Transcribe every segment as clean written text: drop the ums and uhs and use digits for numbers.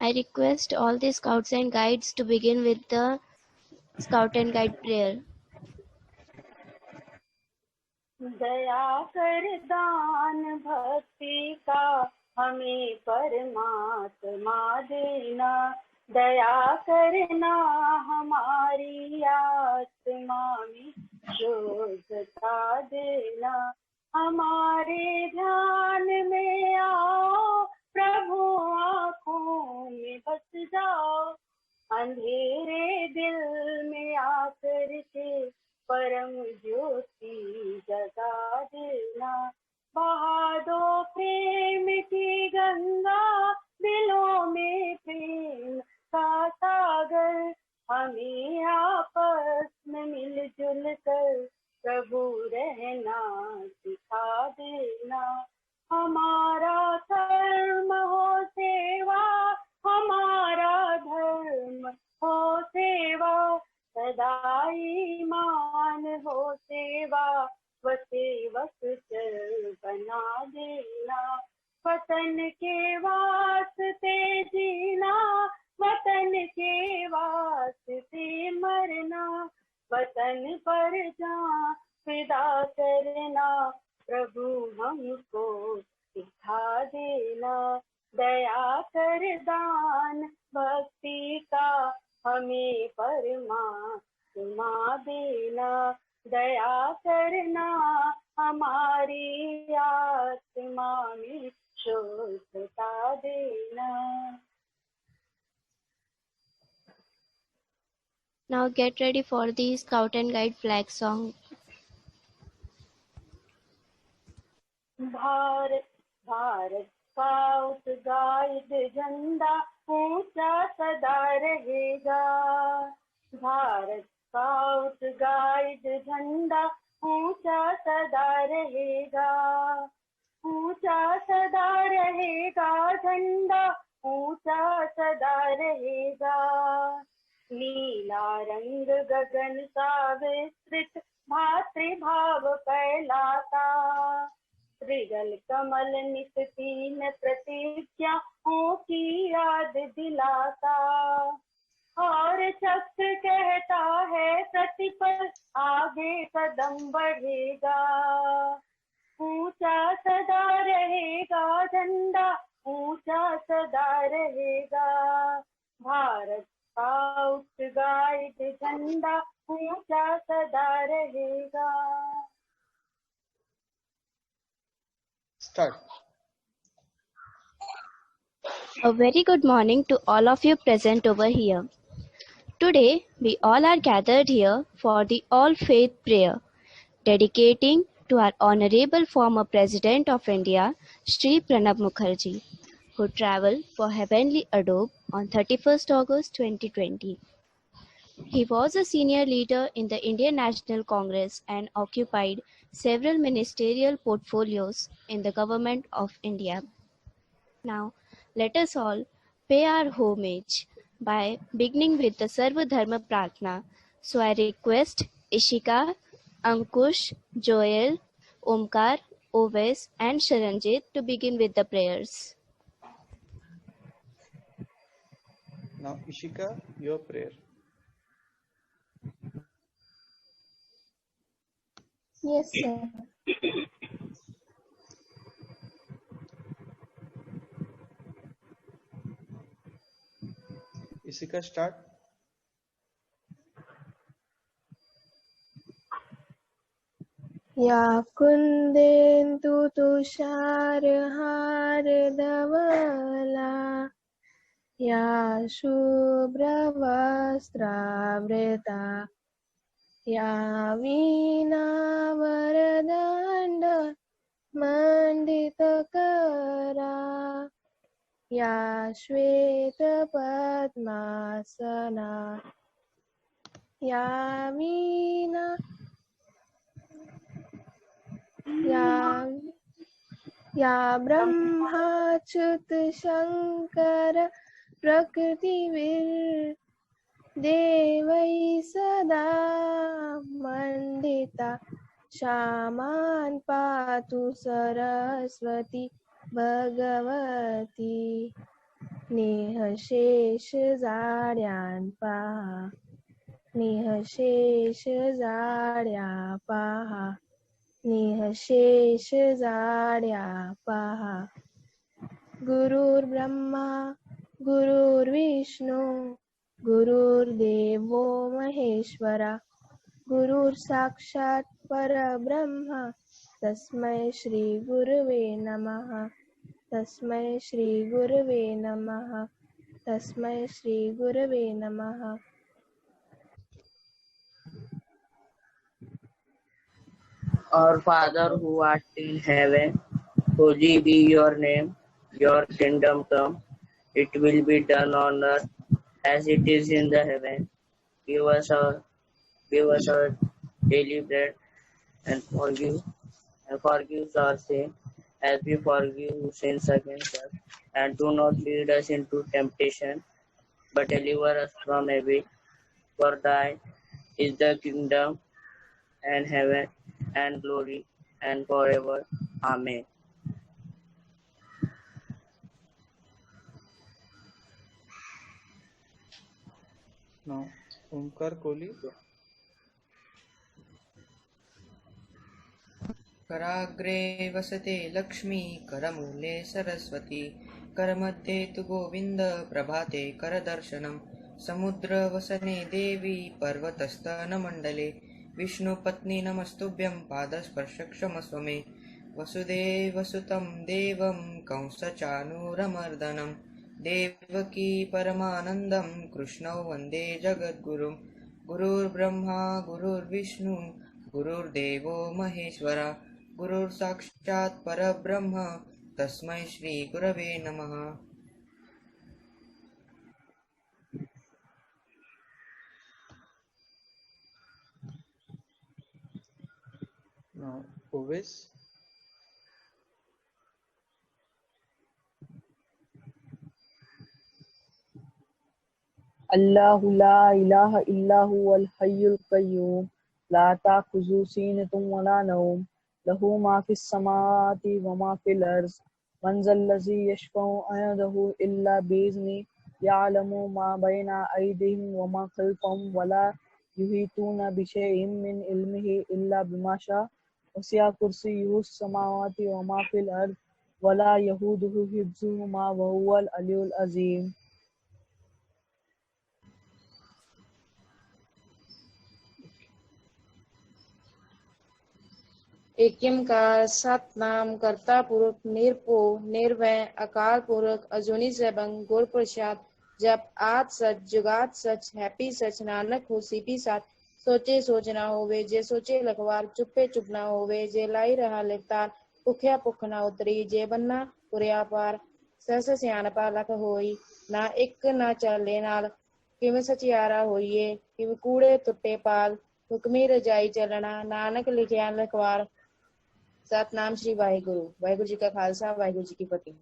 I request all the scouts and guides to begin with the Scout and Guide prayer. दया कर दान भक्ति का हमें परमात्मा देना, दया करना हमारी आत्मा में शुद्धता देना, हमारे ध्यान में आओ प्रभु, आँखों में बस जाओ, अंधेरे दिल में आकर के परम ज्योति जगा देना, बहा दो प्रेम की गंगा, दिलों में प्रेम का सागर, हमें आपस में मिलजुल कर प्रभु रहना सिखा देना, हमारा धर्म हो सेवा, हमारा धर्म हो सेवा, सदा ईमान हो सेवा, व सेवक चल बना देना, वतन के वास्ते जीना, वतन के वास्ते मरना, वतन पर जान फिदा करना, प्रभु हमको सिखा देना, दया कर दान भक्ति का हमें परमात्मा देना, दया करना हमारी आत्मा में शुद्धता देना. Now get ready for the Scout and Guide flag song. Bharat Bharat scout guide झंडा ऊंचा सदा रहेगा, भारत स्काउट गाइड झंडा ऊंचा सदा रहेगा, ऊंचा सदा रहेगा झंडा, ऊंचा सदा रहेगा, नीला रंग गगन सा विस्तृत भातृभाव फैलाता, त्रिदल कमल नित तीन प्रतिज्ञाओं की याद दिलाता, और शख्स कहता है प्रतिपल आगे कदम बढ़ेगा, ऊंचा सदा रहेगा झंडा, ऊंचा सदा रहेगा, भारत स्काउट गाइड झंडा ऊंचा सदा रहेगा. Start. A very good morning to all of you present over here. Today, we all are gathered here for the all-faith prayer, dedicating to our Honorable former President of India, Shri Pranab Mukherjee, who travelled for heavenly abode on 31st August 2020. He was a senior leader in the Indian National Congress and occupied several ministerial portfolios in the Government of India. Now, let us all pay our homage by beginning with the Sarva Dharma Pratna. So I request Ishika, Ankush, Joel, Omkar, Oves and Sharanjit to begin with the prayers. Now, Ishika, your prayer. Yes, sir. Ishika, start. या कुन्देन्दु तुषारहार धवला, या शुभ्रवस्त्रावृता, या वीणावरदण्ड मण्डितकरा, या श्वेतपद्मासना, या वीणा या ब्रह्माच्युत शंकर प्रकृतिर्देवै सदा मंडिता, क्षामान् पातु सरस्वती भगवती. निःशेष जाड्यान पहा निःशेष जाड्या पहा निःशेष जाड्या पहा गुरुर्ब्रह्मा गुरुर्विष्णू गुरुर्देवो महेश्वरा गुरुर साक्षात परब्रह्म तस्मै श्री गुरवे नमः तस्मै श्री गुरवे नमः तस्मै श्री गुरवे नमः Our Father who art in heaven, holy be your name. Your kingdom come. It will be done on earth as it is in the heaven. Give us our daily bread and forgive our sin as we forgive who sins against us. And do not lead us into temptation, but deliver us from evil. For thine is the kingdom and heaven and glory and forever. Amen. Now, Omkar Kohli. कराग्रे वसते Lakshmi करमूले Saraswati करमध्ये तु गोविन्द प्रभाते करदर्शनम् समुद्रवसने देवी पर्वतस्तनमण्डले विष्णुपत्नी नमस्तुभ्यं पादस्पर्शक्षमस्व मे वसुदेवसुतं देवं कंसचानूरमर्दनं देवकी परमानन्दं कृष्णौ वन्दे जगद्गुरुं गुरुर्ब्रह्मा गुरुर्विष्णु गुरुर्देवो महेश्वरा गुरुर साक्षात् परब्रह्म तस्मै श्री गुरवे नमः। Now, Ovis. अल्लाहु ला इलाहा इल्ला हुवल हय्युल कय्यूम ला ताखुज़ु सीनतुम वला नौम लहू मा फिस समावाति व मा फिल अर्ज़ मन ज़ल्लज़ी यशफ़उ इंदहु इल्ला बिइज़्निही यअलमु मा बैना अयदीहिम व मा खल्फ़हुम वला युहीतूना बिशैइन मिन इल्मिही इल्ला बिमा शाअ वसिअ कुर्सियुहुस समावाति व मा फिल अर्ज़ वला यऊदुहु हिफ्ज़ुहुमा व हुवल अलियुल अज़ीम। एकिमकार सतनाम कर्ता पुरुष निरपो निर्वय अकाल पुरख अजूनी सैभंग गुर प्रसाद जप आद सच जुगात सच हैप्पी सच नानक हो सीपी साथ सोचे सोच ना होवे जे सोचे लखवार चुप्पे चुप ना होवे जे लाई रहा लिखतार भुखिया भुख ना उतरी जे बन्ना पुरिया पार सस सियाणपा लख होई ना एक ना चाले नाल किवें सचियारा होइए किवें कूड़े तुट्टे पाल हुक्मी रजाई चलना नानक लिखिया लखवार सतनाम श्री वाहिगुरु जी का खालसा वाहिगुरु जी की फतेह।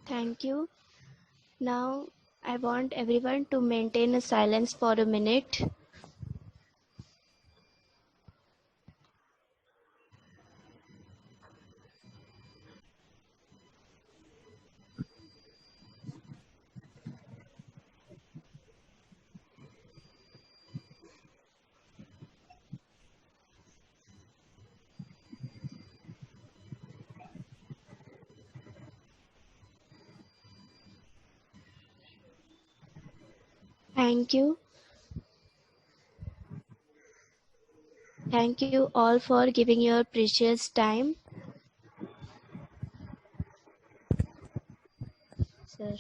Thank you. Now I want everyone to maintain a silence for a minute. Thank you. Thank you all for giving your precious time. Sir.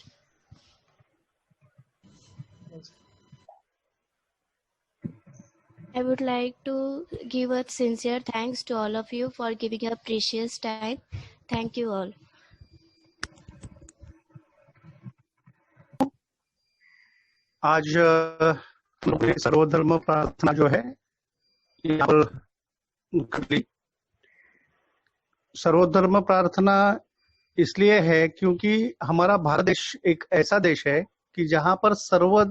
I would like to give a sincere thanks to all of you for giving your precious time. Thank you all. आज हम लोग ने सर्वधर्म प्रार्थना जो है यहाँ पर कर ली। सर्वधर्म प्रार्थना इसलिए है क्योंकि हमारा भारत देश एक ऐसा देश है कि जहाँ पर सर्व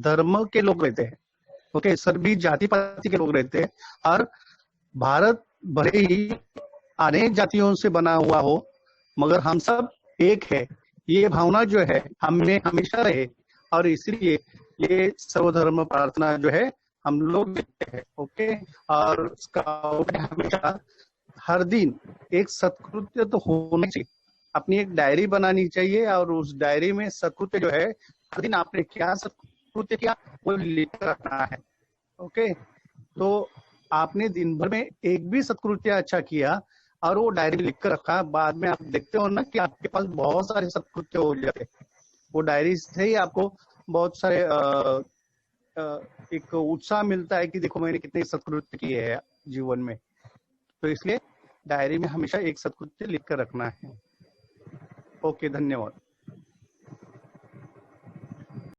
धर्म के लोग रहते हैं। ओके, सभी जाति पाति के लोग रहते हैं और भारत भले ही अनेक जातियों से बना हुआ हो, मगर हम सब एक है, ये भावना जो है हमें हमेशा रहे। और इसलिए ये सर्वधर्म प्रार्थना जो है हम लोग देते हैं। ओके, और स्काउट में हमेशा हर दिन एक सत्कृत्य तो होना चाहिए, अपनी एक डायरी बनानी चाहिए, और उस डायरी में सत्कृत्य जो है हर दिन आपने क्या सत्कृत्य किया वो लिख कर रखना है। ओके, तो आपने दिन भर में एक भी सत्कृत्य अच्छा किया और वो डायरी में लिख कर रखा, बाद में आप देखते हो ना कि आपके पास बहुत सारे सत्कृत्य हो जाते, वो डायरी से ही आपको बहुत सारे एक उत्साह मिलता है कि देखो मैंने कितने सत्कृत्य किए हैं जीवन में। तो इसलिए डायरी में हमेशा एक सत्कृत्य लिख कर रखना है। ओके, धन्यवाद।